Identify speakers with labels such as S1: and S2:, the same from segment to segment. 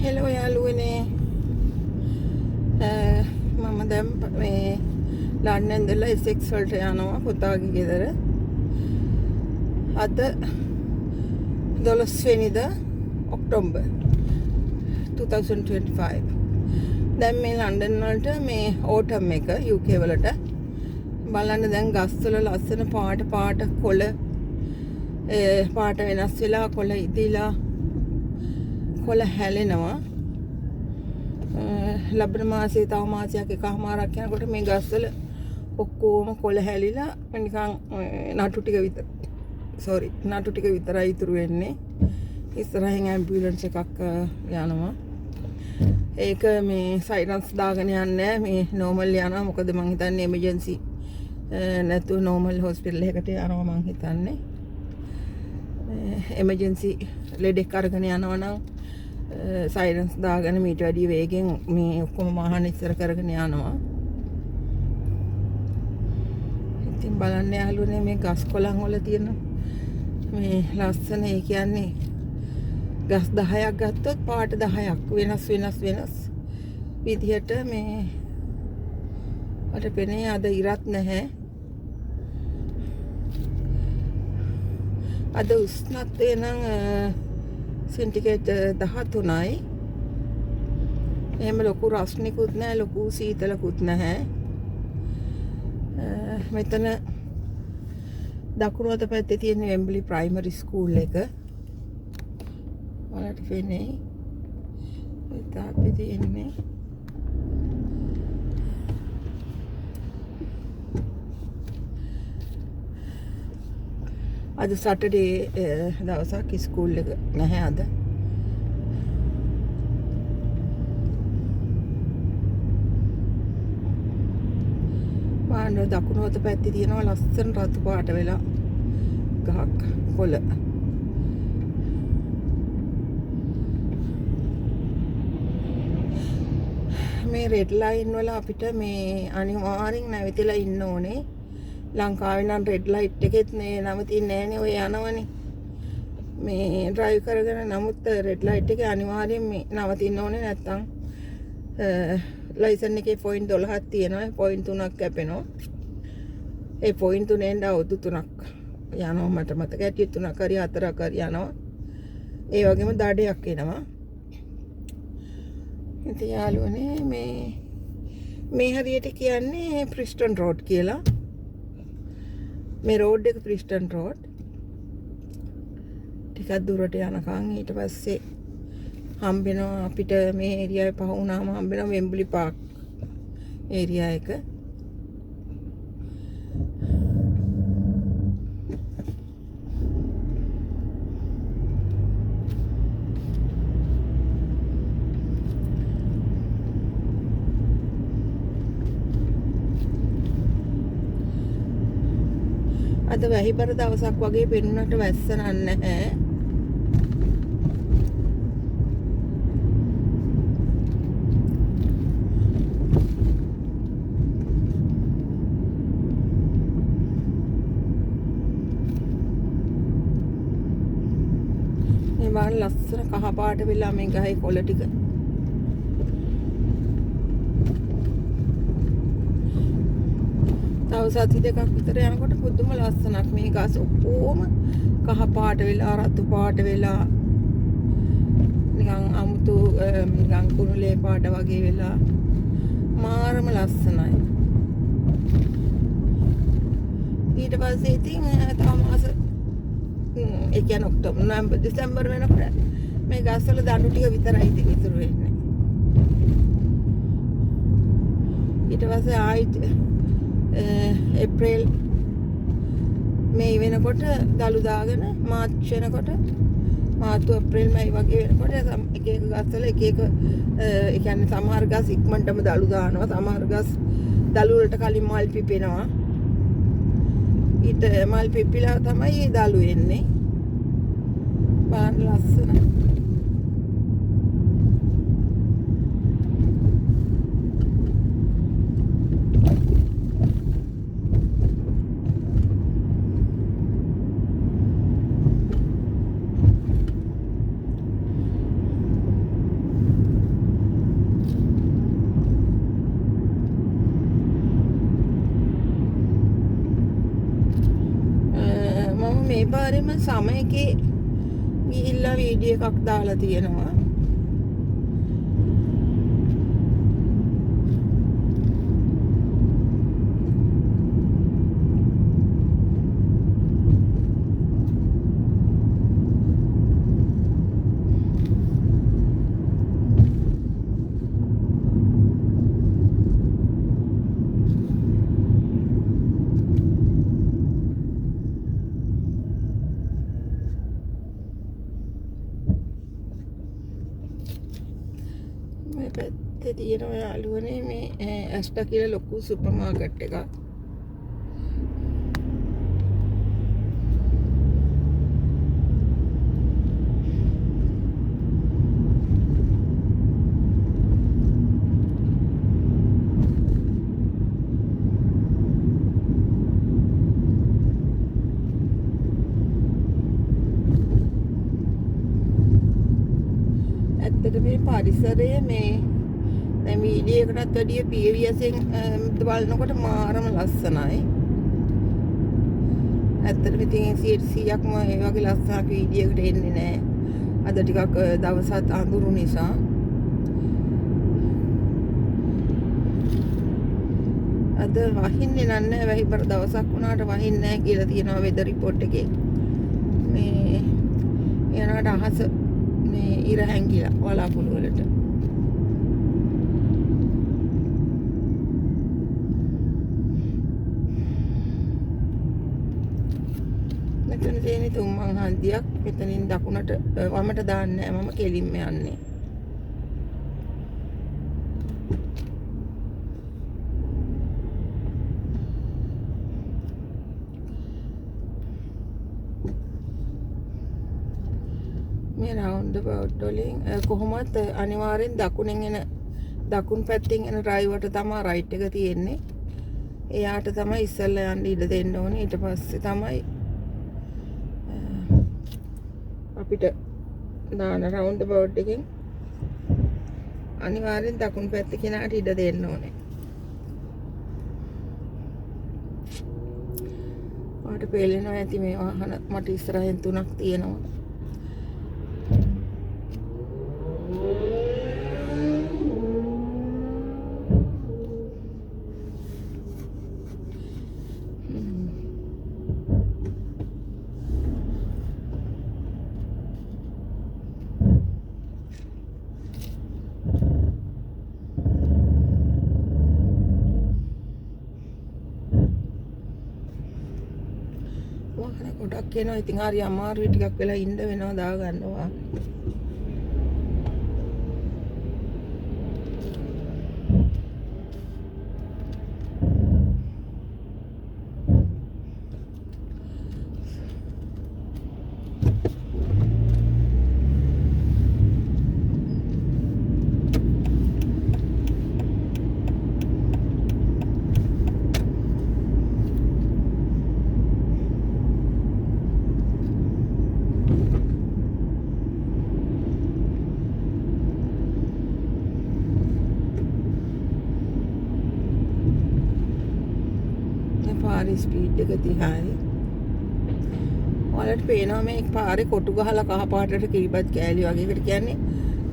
S1: Hello යාළුවනේ මම දැන් මේ ලන්ඩන් ඉඳලා එසෙක්ස් වලට යනවා පුතාගේ ගෙදර. අද 12 වෙනිදා ඔක්තෝබර් 2025. දැන් මේ ලන්ඩන් වලට මේ ඕටම් එක UK වලට බලන්න දැන් ගස්වල ලස්සන පාට කොළ පාට වෙනස් වෙලා කොළ ඉදිලා කොළ හැලෙනවා. ලබන මාසේ තව මාසයක් එකමාරක් යනකොට මේ ගස්වල ඔක්කොම කොළ හැලිලා නිකන් නටු ටික විතරයි ඉතුරු වෙන්නේ. ඉස්සරහින් ඇම්බියුලන්ස් එකක් යනවා. ඒක මේ සයිරන්ස් දාගෙන යන්නේ මේ නෝමල් යනවා. මොකද මං හිතන්නේ එමර්ජන්සි නැතුව නෝමල් හොස්පිටල් එකකට යනවා මං හිතන්නේ. එමර්ජන්සි ලෙඩෙක් අරගෙන යනවා නම් සයිරන්ස් දාගෙන මීට වැඩි වේගෙන් මේ ඔක්කොම මාහන ඉස්සර කරගෙන යනවා. ඉතින් බලන්න යාළුවනේ මේ ගස් කොළන් වල තියෙන මේ ලස්සන ඒ කියන්නේ ගස් 10ක් ගත්තොත් පාට 10ක් වෙනස් විදිහට මේ අර පෙනේ අද ඉරත් නැහැ. අද උෂ්ණත්වය නම් සෙන්ටිග්‍රේඩ් 13යි. එහෙම ලොකු රස්නිකුත් නැහැ, ලොකු සීතලකුත් නැහැ. මෙතන දකුණු අත පැත්තේ තියෙන වෙම්බලි ප්‍රයිමරි ස්කූල් එක. ඔයාලට පේන්නේ. ඒත් අපි තියෙන්නේ අද සටර්ඩේ දවසක් ස්කූල් එක නැහැ අද. බලන්න දකුණු අත පැත්තේ තියෙනවා ලස්සන රතු පාට වෙලා ගහක් කොළ. මේ රෙඩ් ලයින් වල අපිට මේ අනිවාර්යෙන් නැවතිලා ඉන්න ඕනේ. ලංකාවේ නම් රෙඩ් ලයිට් එකෙත් නේ නවතින්නේ නැහනේ. ඔය යනවනේ මේ ඩ්‍රයිව් කරගෙන. නමුත් රෙඩ් ලයිට් එකේ අනිවාර්යෙන් මේ නවතින්න ඕනේ. නැත්තම් ලයිසන් එකේ පොයින්ට් 12ක් තියෙනවා. පොයින්ට් 3ක් කැපෙනවා. ඒ පොයින්ට් 3ෙන් අවුරුදු 3ක් යනවා. මට මතක ඇටි 3ක් හරි 4ක් හරි යනවා. ඒ වගේම දඩයක් එනවා. ඉතින් යාළුවනේ මේ හරියට කියන්නේ ප්‍රිස්ටන් රෝඩ් කියලා. මේ රෝඩ් එක ප්‍රිස්ටන් රෝඩ්. ටිකක් දුරට යනකම් ඊට පස්සේ හම්බෙනවා අපිට මේ ඒරියාවේ පහ වුණාම හම්බෙනවා වෙම්බලි පාක් ඒරියා එක. අද වැහිබර දවසක් වගේ පෙනුනට වැස්ස නැහැ. මේ බලන්න ලස්සන කහ පාට වෙලා මේ ගහේ කොළ ටික. තව සති දෙකක් විතර යනකොට පුදුම ලස්සනක්. මේ ගස් ඔක්කොම කහ පාට වෙලා රතු පාට වෙලා නිකන් අමුතු නිකන් කුරුලේ පාට වගේ වෙලා මාරම ලස්සනයි. ඊට පස්සේ ඉතින් තව මාස ඒ කියන්නේ ඔක්තෝබර් නොවැම්බර් දෙසැම්බර් වෙනකොට මේ ගස්වල දඬු ටික විතරයි ඉතින් ඉතුරු වෙන්නේ. ඊට පස්සේ ආයිත් ඒප්‍රිල් මේ වෙනකොට දළු දාගෙන මාර්ච් වෙනකොට මාර්තු අප්‍රේල් මයි වගේ වෙනකොට එක ගස්වල එක ඒ කියන්නේ සමහර ගස් ඉක්මනටම දළු දානවා. සමහර ගස් දළු වලට කලින් මල් පිපෙනවා. ඊට මල් පිපිලා තමයි දළු එන්නේ. බලන්න ලස්සනයි. මේ පාරෙම සමයකේ ගිහිල්ලා වීඩියෝ එකක් දාලා තියෙනවා. මේ පැත්තේ තියෙනවා යාළුවනේ මේ ඇස්ටා කියලා ලොකු සුපර් මාකට් එකක්. ඇත්තට මේ පරිසරය මේ දැන් වීඩියෝ එකකටත් වැඩිය PVSෙන් බලනකොට මාරම ලස්සනයි. ඇත්තටම ඉතින් 100%ක්ම ඒ වගේ ලස්සනක් වීඩියෝ එකට එන්නේ නැහැ. අද ටිකක් දවසත් අඳුරු නිසා. අද වහින්නේ නැහැ. වැහිබර දවසක් වුණාට වහින්නේ නැහැ කියලා තියෙනවා වෙදර් රිපෝට් එකේ. මේ යනකට අහස මේ ඉර හැංගිලා වලාකුළු වලට. මෙතන තියෙන තුම්මන් හන්දියක්. මෙතනින් දකුණට වමට දාන්නේ නැහැ. මම කෙලින්ම යන්නේ. මේ රවුන්ඩ් බවුට් වලින් කොහොමත් අනිවාර්යෙන් දකුණු පැත්තෙන් එන ඩ්‍රයිවර්ට තමයි රයිට් එක තියෙන්නේ. එයාට තමයි ඉස්සෙල්ලා යන්න ඉඩ දෙන්න ඕනේ. ඊට පස්සේ තමයි අපිට දාන රවුන්ඩ් බවුට් එකෙන් අනිවාර්යෙන් දකුණු පැත්තේ කෙනාට ඉඩ දෙන්න ඕනේ. ඔයාලට පේලෙනවා ඇති මේ වාහන මට ඉස්සරහින් 3ක් තියෙනවා. වාහන ගොඩක් එනවා. ඉතින් හරි අමාරුයි ටිකක් වෙලා ඉන්න වෙනවා දාගන්නවා. පාරේ ස්පීඩ් එක 30යි. ඔයාලට පේනවා මේ පාරේ කොටු ගහලා කහ පාටට කිරිබත් කෑලි වගේ එකට කියන්නේ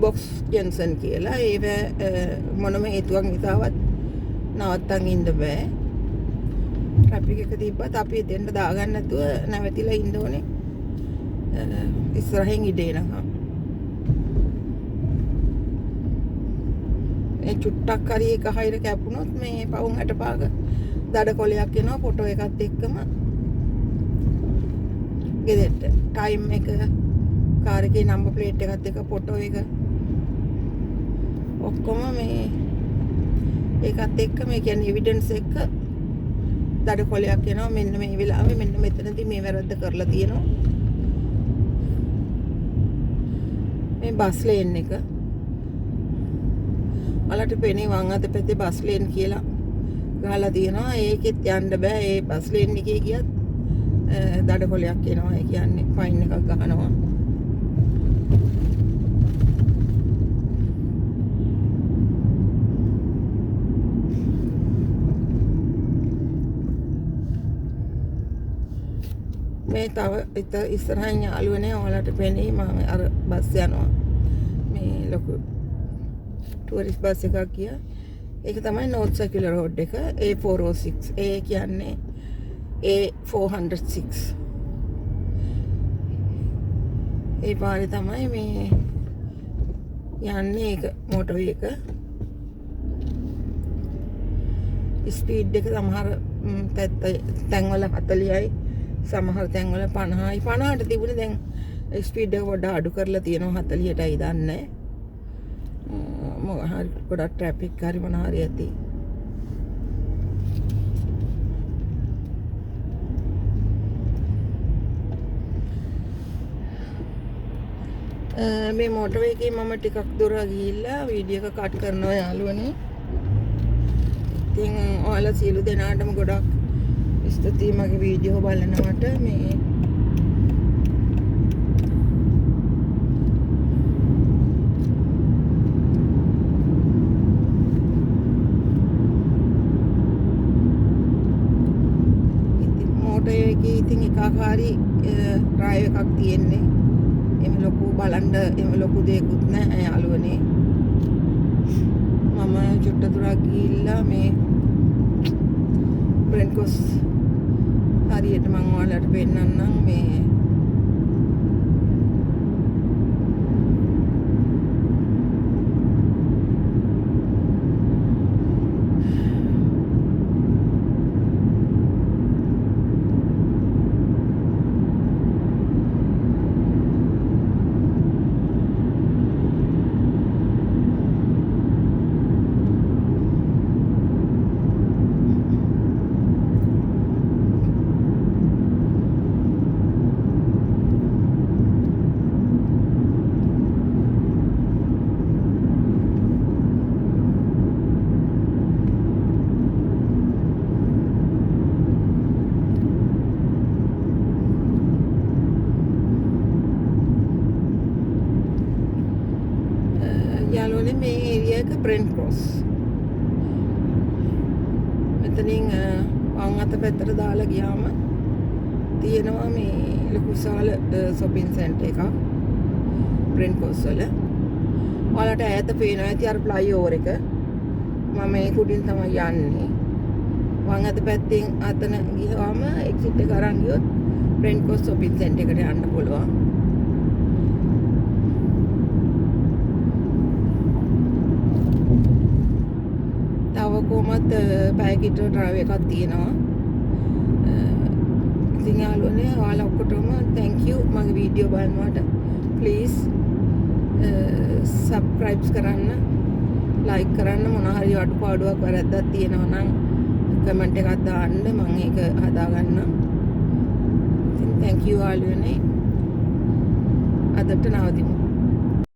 S1: බොක්ස් ජන්සන් කියලා. ඒව මොනම හේතුවක් නිසාවත් නවත්තන් ඉන්න බෑ. ට්‍රැෆික් එක තිබ්බත් අපි එතෙන්ට දාගන්න නැතුව නැවතිලා ඉන්න ඕනේ. ඉස්සරහින් ඉඩ එනවා. මේ චුට්ටක් හරි එක හයිර කැපුණොත් මේ පවුම් 65ක දඩ කොලයක් එනවා ෆොටෝ එකත් එක්කම ගෙදරට. ටයිම් එක කාර් එකේ නම්බර් ප්ලේට් එකත් එක්ක ෆොටෝ එක ඔක්කොම මේ ඒකත් එක්ක මේ කියන්නේ එවිඩන්ස් එක දඩ කොලයක් එනවා. මෙන්න මේ වෙලාවේ මෙන්න මෙතනදී මේ වැරද්ද කරලා තියෙනවා. මේ බස් ලේන් එක ඔයාලට පේන්නේ වම් අත පැත්තේ බස් ලේන් කියලා ගහලා තියෙනවා. ඒකෙත් යන්න බෑ. ඒ බස් ලේන් එකේ ගියත් දඩ කොලයක් එනවා. ඒ කියන්නේ ෆයින් එකක් ගහනවා. මේ තව ඉස්සරහින් යාළුවනේ ඔයාලට පෙනේ මම අර බස් යනවා මේ ලොකු ටුවරිස්ට් බස් එකක් ගියා. ඒක තමයි North Circular Road එක A406. ඒ කියන්නේ A406. ඒ පාරේ තමයි මේ යන්නේ ඒක මොටරේ එක. ස්පීඩ් එක සමහර තැන්වල 40යි සමහර තැන්වල 50යි 50ට තිබුණේ දැන් ස්පීඩ් එක පොඩ්ඩක් අඩු කරලා තියෙනවා 40ටයි දන්නේ හරි ගොඩක් ට්‍රැෆික් හරි මොන හරි ඇති මේ මොටරේ එකේ මම ටිකක් දුර ගිහිල්ලා වීඩියෝ එක කට් කරනවා යාළුවනේ. ඉතින් ඔයාලා සියලු දෙනාටම ගොඩක් ස්තුතියි මගේ වීඩියෝ බලනවට. මේ මොටරේ එකේ ඉතින් එකාකාරී ඩ්‍රයිව් එකක් තියෙන්නේ. එම ලොකු බලන්න එම ලොකු දෙයක්වත් නැහැ යාළුවනේ. මම චුට්ට දුරක් ගිහිල්ලා මේ බ්‍රෙන්ට් ක්‍රොස් හරියට මම ඔයාලට පෙන්නන්නම්. මේ යාළුවනේ මේ ඒරියා එක බ්‍රෙන්ට් ක්‍රොස්. මෙතනින් වම් අත පැත්තට දාලා ගියාම තියෙනවා මේ ලොකු විශාල shopping center එකක් බ්‍රෙන්ට් ක්‍රොස් වල. ඔයාලට ඈත පේනවා ඇති අර flyover එක. මම මේ කුඩින් තමයි යන්නේ. වම් අත පැත්තෙන් අතන ගියාම exit එක අරන් ගියොත් බ්‍රෙන්ට් ක්‍රොස් shopping center එකට යන්න පුළුවන්. කොහොමත් පැයකට ඩ්‍රයිව් එකක් තියෙනවා. ඉතින් යාළුවනේ ඔයාලා ඔක්කොටම thank you මගේ වීඩියෝ බලනවට. please subscribe කරන්න, like කරන්න, මොන හරි අඩුපාඩුවක් වැරද්දක් තියෙනවා නම් කමෙන්ට් එකක් දාන්න මම ඒක හදාගන්නම්. ඉතින් thank you යාළුවනේ. අදට නවතිමු.